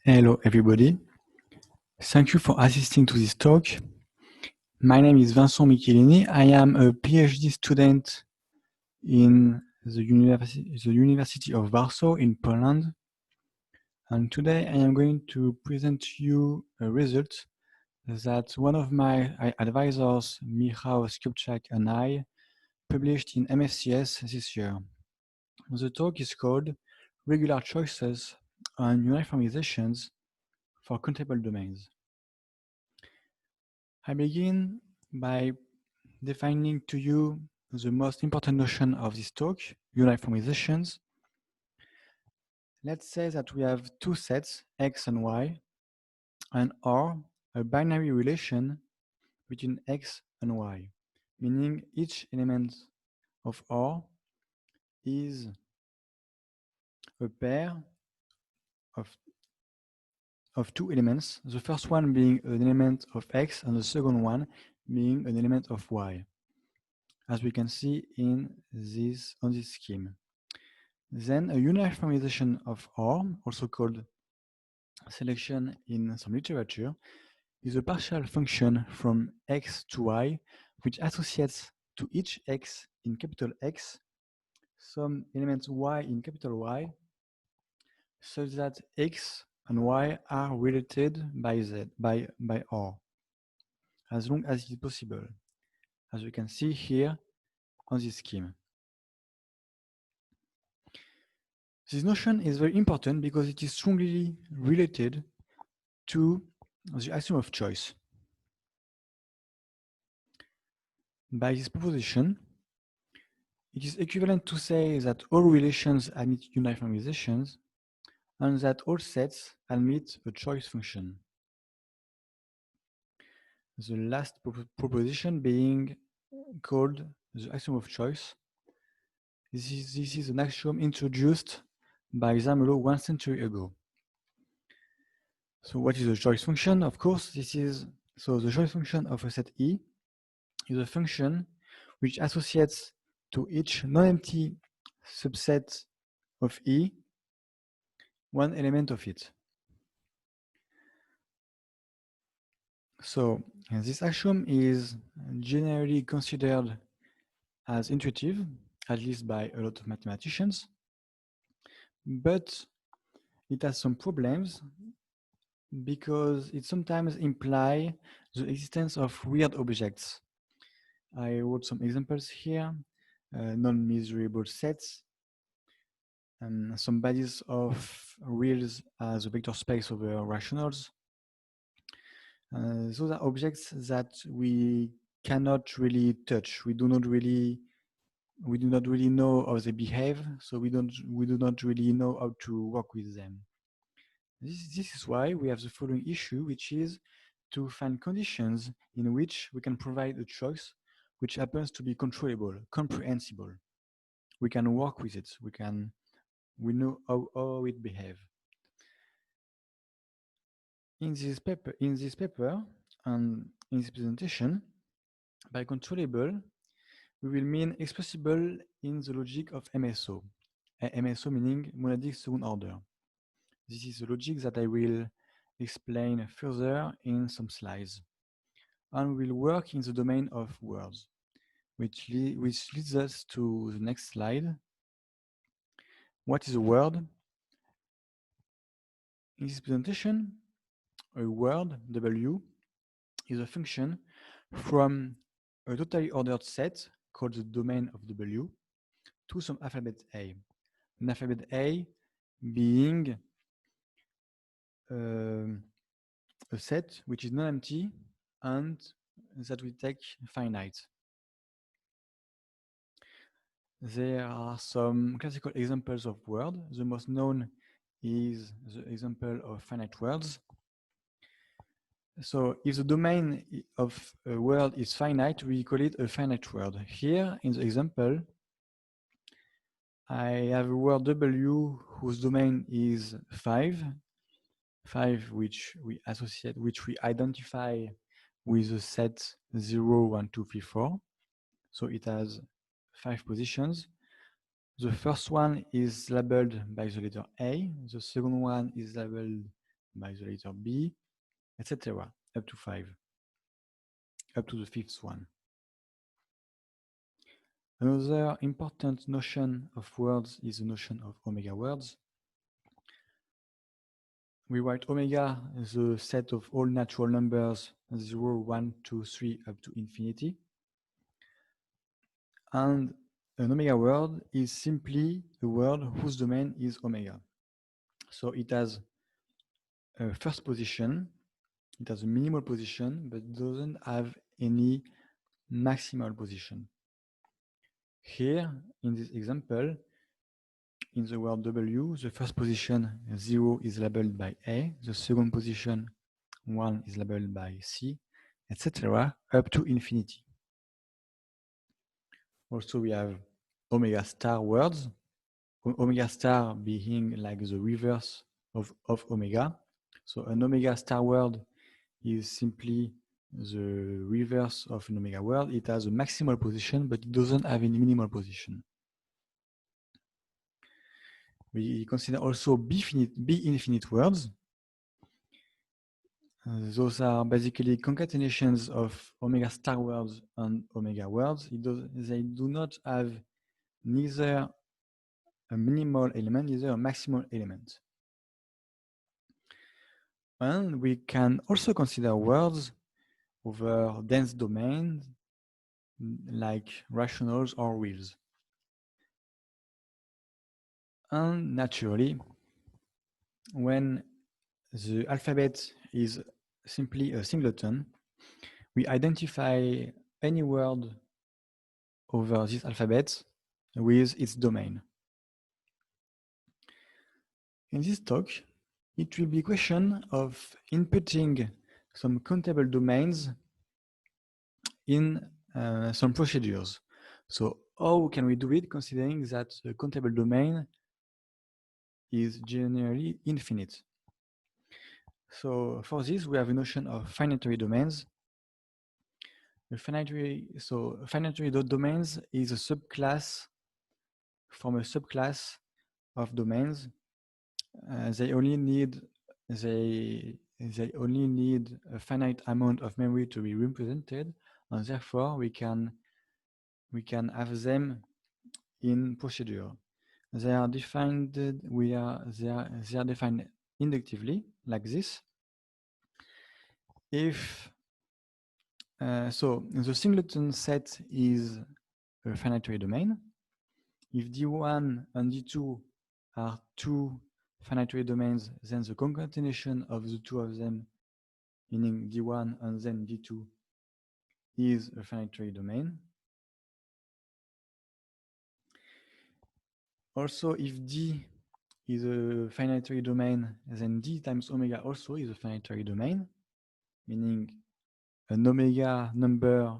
Hello, everybody. Thank you for assisting to this talk. My name is Vincent Michielini. I am a PhD student in the University of Warsaw in Poland. And today I am going to present to you a result that one of my advisors, Michielini and Skrzypczak, and I published in MSCS this year. The talk is called Regular Choices on Uniformisations for Countable Domains. I begin by defining to you the most important notion of this talk, uniformisations. Let's say that we have two sets, X and Y, and R, a binary relation between X and Y, meaning each element of R is a pair of two elements, the first one being an element of X and the second one being an element of Y, as we can see on this scheme. Then a uniformization of R, also called selection in some literature, is a partial function from X to Y, which associates to each X in capital X some elements Y in capital Y, such that X and Y are related by R, as long as it is possible, as we can see here on this scheme. This notion is very important because it is strongly related to the axiom of choice. By this proposition, it is equivalent to say that all relations admit uniformizations and that all sets admit a choice function. The last proposition being called the axiom of choice. This is an axiom introduced by Zermelo 1 century ago. So what is a choice function? Of course, the choice function of a set E is a function which associates to each non-empty subset of E one element of it. So this axiom is generally considered as intuitive, at least by a lot of mathematicians, but it has some problems because it sometimes implies the existence of weird objects. I wrote some examples here, non-measurable sets, some bodies of reals as a vector space over rationals. Those are objects that we cannot really touch. We do not really know how they behave, so we do not really know how to work with them. This is why we have the following issue, which is to find conditions in which we can provide a choice which happens to be controllable, comprehensible. We can work with it. We know how it behaves. In this paper and in this presentation, by controllable, we will mean expressible in the logic of MSO. MSO meaning monadic second order. This is a logic that I will explain further in some slides. And we'll work in the domain of words, which leads us to the next slide. What is a word? In this presentation, a word, W, is a function from a totally ordered set called the domain of W to some alphabet A. An alphabet A being a set which is non-empty and that we take finite. There are some classical examples of words. The most known is the example of finite words. So if the domain of a word is finite, we call it a finite word. Here in the example, I have a word W whose domain is 5, which we identify with the set 0, 1, 2, 3, 4. So it has 5 positions. The first one is labeled by the letter A. The second one is labeled by the letter B, etc. up to 5, up to the fifth one. Another important notion of words is the notion of omega words. We write omega as the set of all natural numbers 0, 1, 2, 3 up to infinity. And an omega word is simply a word whose domain is omega. So it has a first position, it has a minimal position, but doesn't have any maximal position. Here, in this example, in the word W, the first position 0 is labeled by A, the second position 1 is labeled by C, etc., up to infinity. Also, we have omega star words, omega star being like the reverse of omega. So an omega star word is simply the reverse of an omega word. It has a maximal position, but it doesn't have any minimal position. We consider also B infinite words. Those are basically concatenations of omega star words and omega words. They do not have neither a minimal element, neither a maximal element. And we can also consider words over dense domains like rationals or reals. And naturally, when the alphabet is simply a singleton, we identify any word over this alphabet with its domain. In this talk, it will be a question of inputting some countable domains in some procedures. So how can we do it considering that the countable domain is generally infinite? So for this, we have a notion of finitary domains. The finitary domains is a subclass from a subclass of domains. They only need a finite amount of memory to be represented, and therefore we can have them in procedure. They are defined they are defined inductively like this. If so, the singleton set is a finitary domain. If D1 and D2 are two finitary domains, then the concatenation of the two of them, meaning D1 and then D2, is a finitary domain. Also, if D is a finitary domain, then D times omega also is a finitary domain, meaning an omega number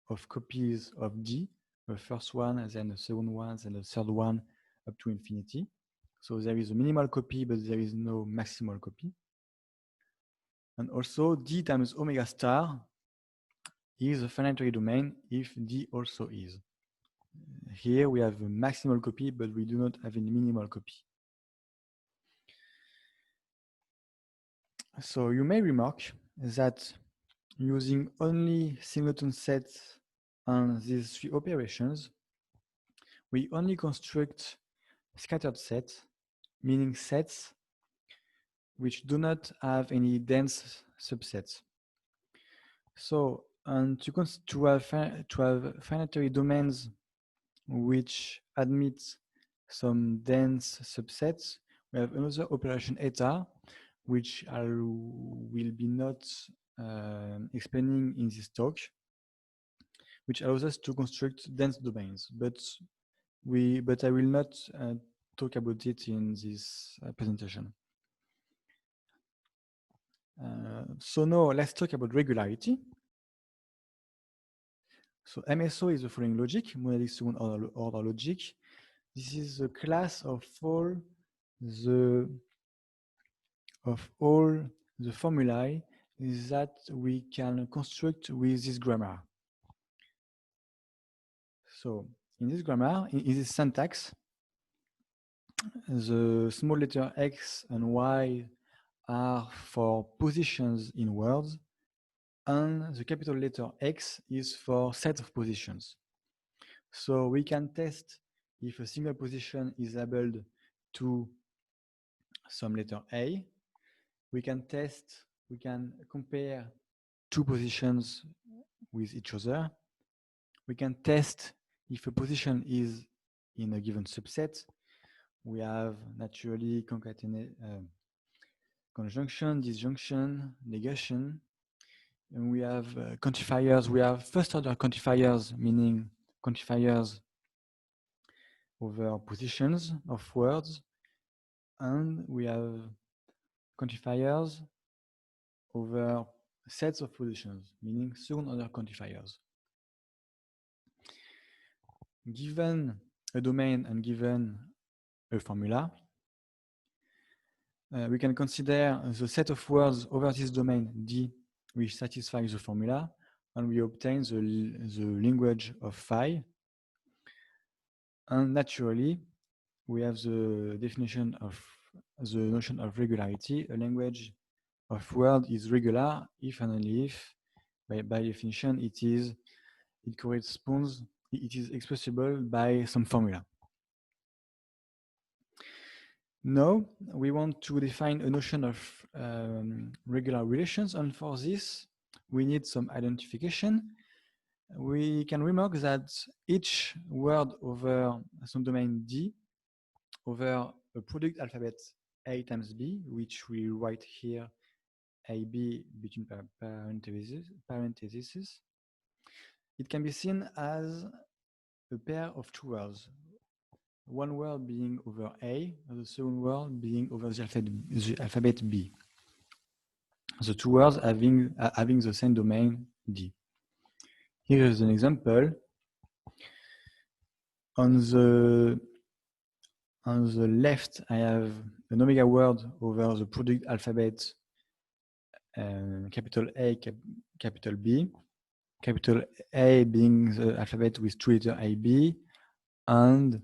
of copies of D, the first one, and then the second one, and the third one, up to infinity. So there is a minimal copy, but there is no maximal copy. And also D times omega star is a finitary domain if D also is. Here we have a maximal copy, but we do not have any minimal copy. So you may remark that using only singleton sets and these three operations, we only construct scattered sets, meaning sets which do not have any dense subsets. So, and to have finitary domains which admit some dense subsets, we have another operation eta, which I will be not explaining in this talk, which allows us to construct dense domains. But I will not talk about it in this presentation. So now let's talk about regularity. So MSO is the following logic, monadic second order logic. This is the class of all the formulae that we can construct with this grammar. So in this grammar, in this syntax, the small letter x and y are for positions in words, and the capital letter X is for set of positions. So we can test if a single position is labeled to some letter A. We can compare two positions with each other. We can test if a position is in a given subset. We have naturally conjunction, disjunction, negation, and we have quantifiers. We have first order quantifiers, meaning quantifiers over positions of words, and we have quantifiers over sets of positions, meaning second order quantifiers. Given a domain and given a formula, we can consider the set of words over this domain D which satisfies the formula, and we obtain the language of phi. And naturally, we have the definition of the notion of regularity. A language of word is regular if and only if, by definition, it is expressible by some formula. Now, we want to define a notion of regular relations, and for this, we need some identification. We can remark that each word over some domain D over a product alphabet A times B, which we write here AB between parentheses, it can be seen as a pair of two words. One word being over A, and the second word being over the alphabet B. The two words having the same domain D. Here is an example. On the left, I have an omega word over the product alphabet capital A, capital B. Capital A being the alphabet with two letters AB, and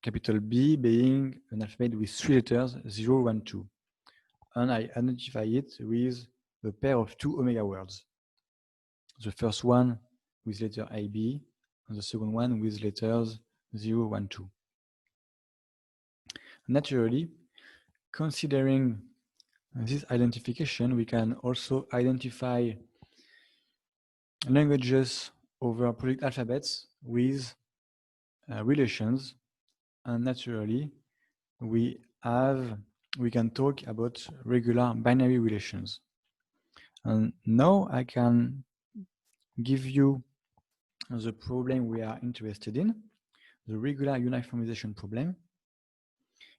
capital B being an alphabet with three letters 0, 1, 2. And I identify it with a pair of two omega words. The first one with letter AB, and the second one with letters 0, 1, 2. Naturally, considering this identification, we can also identify languages over product alphabets with relations, and naturally we can talk about regular binary relations. And now I can give you the problem we are interested in, the regular uniformisation problem.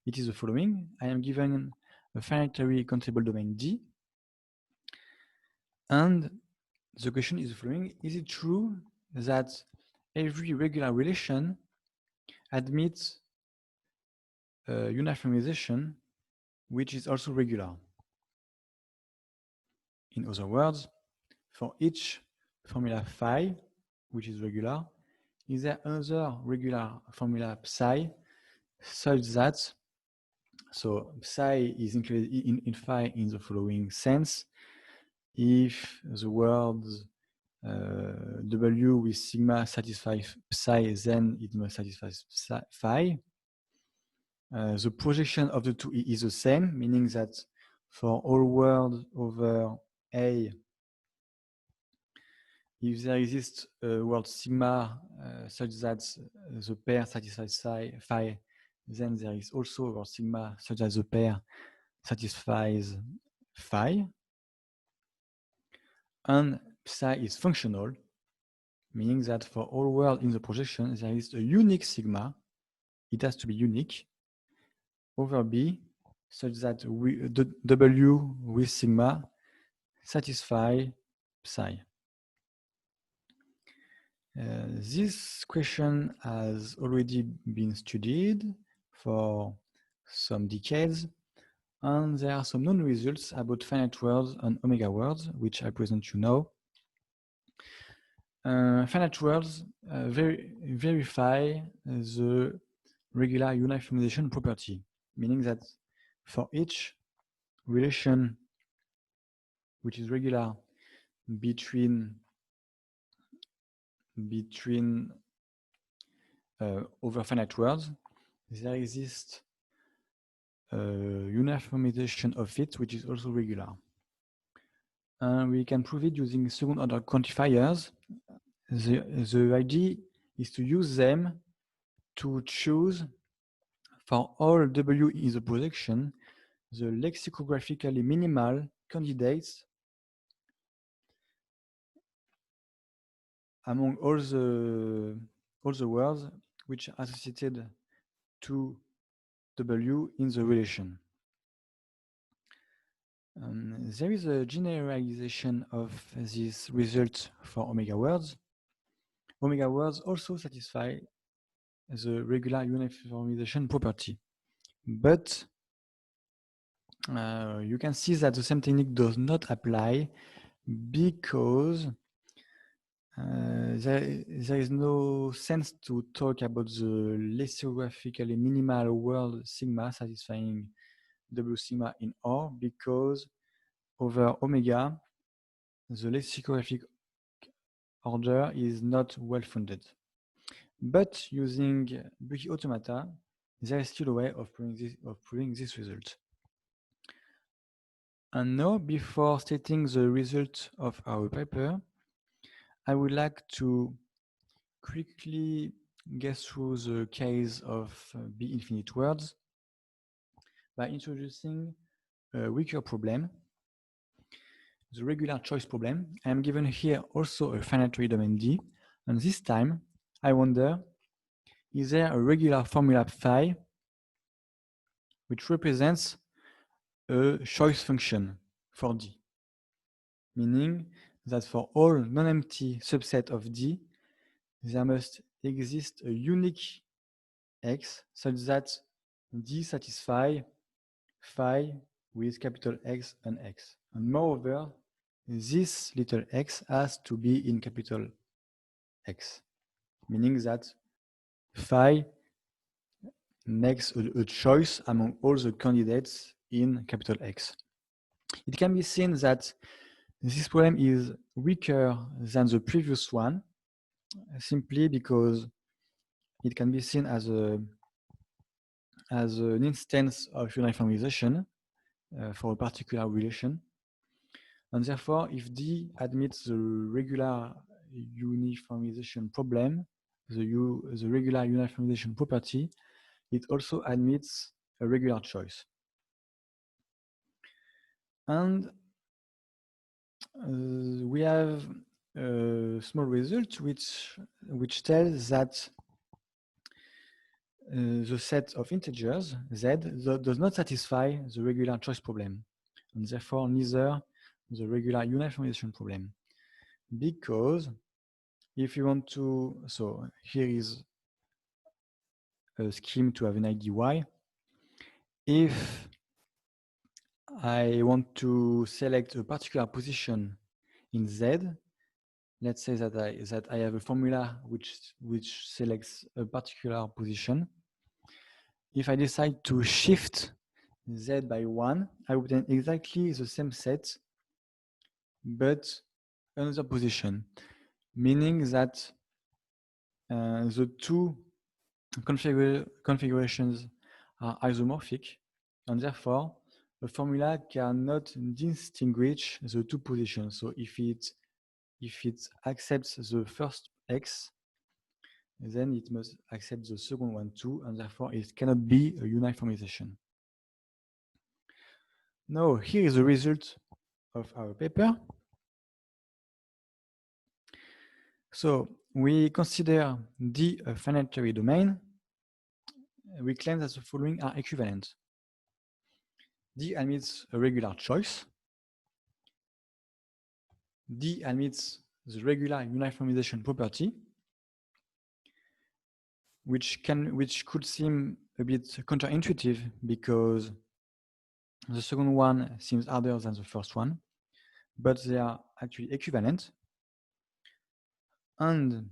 It is the following. I am given a finitary countable domain D, and the question is the following: is it true that every regular relation admits a uniformisation which is also regular? In other words, for each formula phi, which is regular, is there another regular formula psi such that, so psi is included in phi in the following sense: if the words W with sigma satisfies psi, then it must satisfy phi. The projection of the two is the same, meaning that for all words over A, if there exists a word sigma such that the pair satisfies phi, then there is also a word sigma such that the pair satisfies phi. And psi is functional, meaning that for all words in the projection, there is a unique sigma. It has to be unique over B, such that the W with sigma satisfy psi. This question has already been studied for some decades, and there are some known results about finite words and omega words, which I present you now. Finite words verify the regular uniformisation property, meaning that for each relation which is regular between over finite words, there exists a uniformisation of it, which is also regular. And we can prove it using second-order quantifiers. The idea is to use them to choose, for all W in the projection, the lexicographically minimal candidates among all the words which are associated to W in the relation. There is a generalization of this result for omega words. Omega words also satisfy the regular uniformisation property. But you can see that the same technique does not apply because there is no sense to talk about the lexicographically minimal word sigma satisfying W sigma in R, because over omega, the lexicographic order is not well founded. But using Bucky automata, there is still a way of proving this result. And now, before stating the result of our paper, I would like to quickly get through the case of B infinite words by introducing a weaker problem, the regular choice problem. I am given here also a finitary domain D, and this time I wonder, is there a regular formula phi which represents a choice function for D, meaning that for all non-empty subset of D, there must exist a unique X such that D satisfy phi with capital X and X. And moreover, this little x has to be in capital X, meaning that phi makes a choice among all the candidates in capital X. It can be seen that this problem is weaker than the previous one, simply because it can be seen as an instance of uniformisation for a particular relation. And therefore, if D admits the regular uniformisation problem, the regular uniformisation property, it also admits a regular choice. And we have a small result which tells that the set of integers z does not satisfy the regular choice problem, and therefore neither the regular uniformisation problem. Because if you want to, so here is a scheme to have an ID y. If I want to select a particular position in Z, let's say that I have a formula which selects a particular position. If I decide to shift Z by 1, I obtain exactly the same set, but another position, meaning that the two configurations are isomorphic, and therefore the formula cannot distinguish the two positions. So if it accepts the first x, then it must accept the second one too, and therefore it cannot be a uniformisation. Now, here is the result of our paper. So we consider D a finitary domain. We claim that the following are equivalent. D admits a regular choice. D admits the regular uniformisation property, which could seem a bit counterintuitive because the second one seems harder than the first one, but they are actually equivalent. And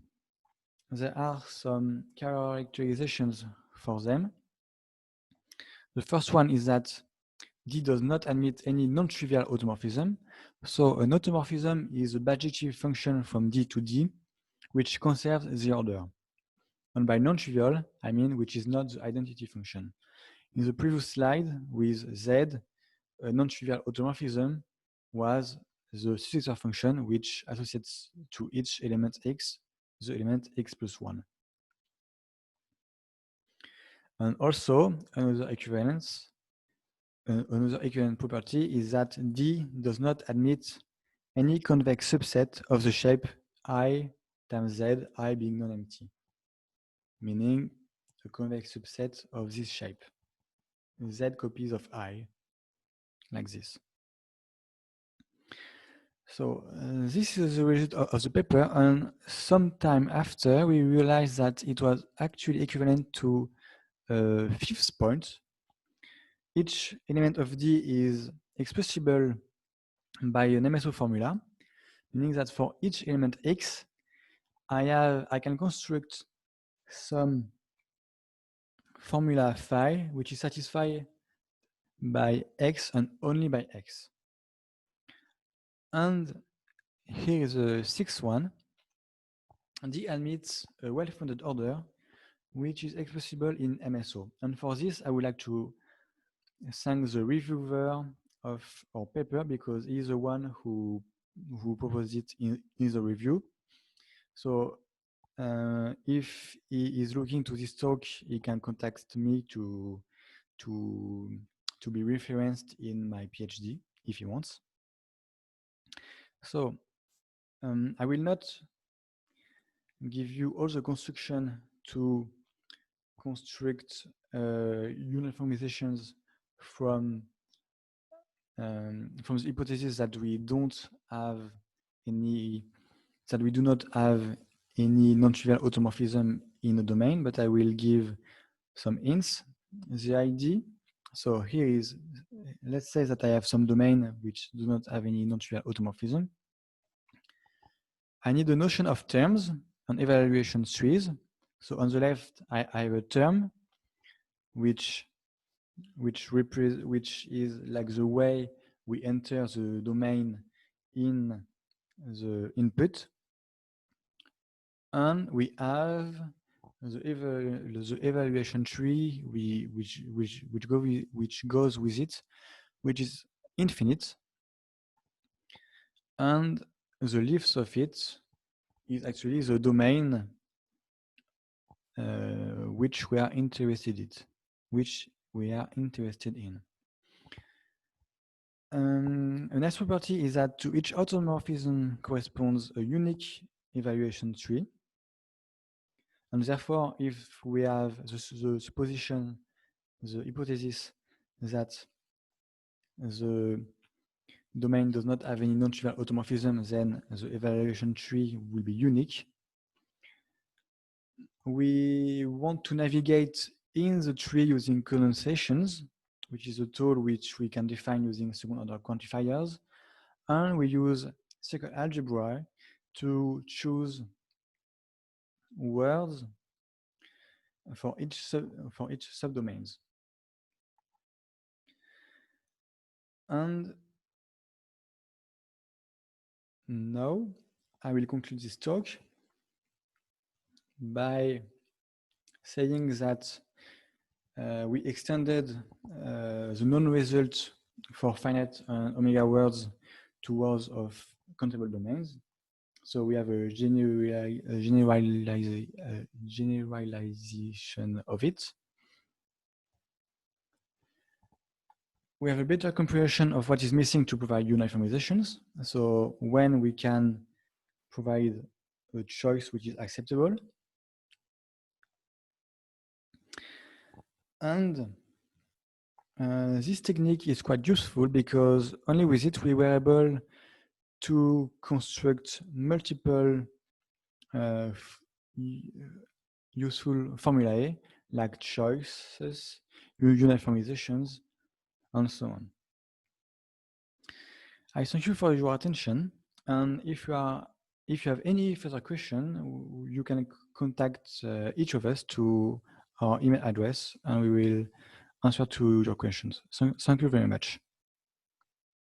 there are some characterizations for them. The first one is that D does not admit any non-trivial automorphism. So an automorphism is a bijective function from D to D, which conserves the order. And by non-trivial, I mean which is not the identity function. In the previous slide with Z, a non-trivial automorphism was the successor function which associates to each element X the element X plus 1. And also, another equivalent property is that D does not admit any convex subset of the shape I times Z, I being non-empty, meaning a convex subset of this shape, Z copies of I, like this. So this is the result of the paper, and sometime after we realized that it was actually equivalent to a fifth point. Each element of D is expressible by an MSO formula, meaning that for each element X, I can construct some formula phi which is satisfied by X and only by X. And here is the sixth one. D admits a well-founded order which is expressible in MSO. And for this, I would like to thank the reviewer of our paper because he is the one who proposed it in the review. So if he is looking to this talk, he can contact me to be referenced in my PhD if he wants. So I will not give you all the construction to construct uniformisations from the hypothesis that we do not have any non-trivial automorphism in a domain, but I will give some hints. The idea. So here is, let's say that I have some domain which do not have any non-trivial automorphism. I need a notion of terms and evaluation trees. So on the left, I have a term which is like the way we enter the domain in the input, and we have the evaluation tree which goes with it, which is infinite, and the leaves of it is actually the domain which we are interested in. A nice property is that to each automorphism corresponds a unique evaluation tree. And therefore, if we have the supposition, the hypothesis that the domain does not have any non-trivial automorphism, then the evaluation tree will be unique. We want to navigate in the tree using condensations, which is a tool which we can define using second-order quantifiers. And we use circle algebra to choose words for each subdomains. And now I will conclude this talk by saying that we extended the known result for finite and omega words to words of countable domains. So we have a generalization of it. We have a better comprehension of what is missing to provide uniformisations. So when we can provide a choice which is acceptable. And this technique is quite useful because only with it we were able to construct multiple useful formulae like choices, uniformisations, and so on. I thank you for your attention, and if you have any further question, you can contact each of us to our email address, and we will answer to your questions. Thank you very much.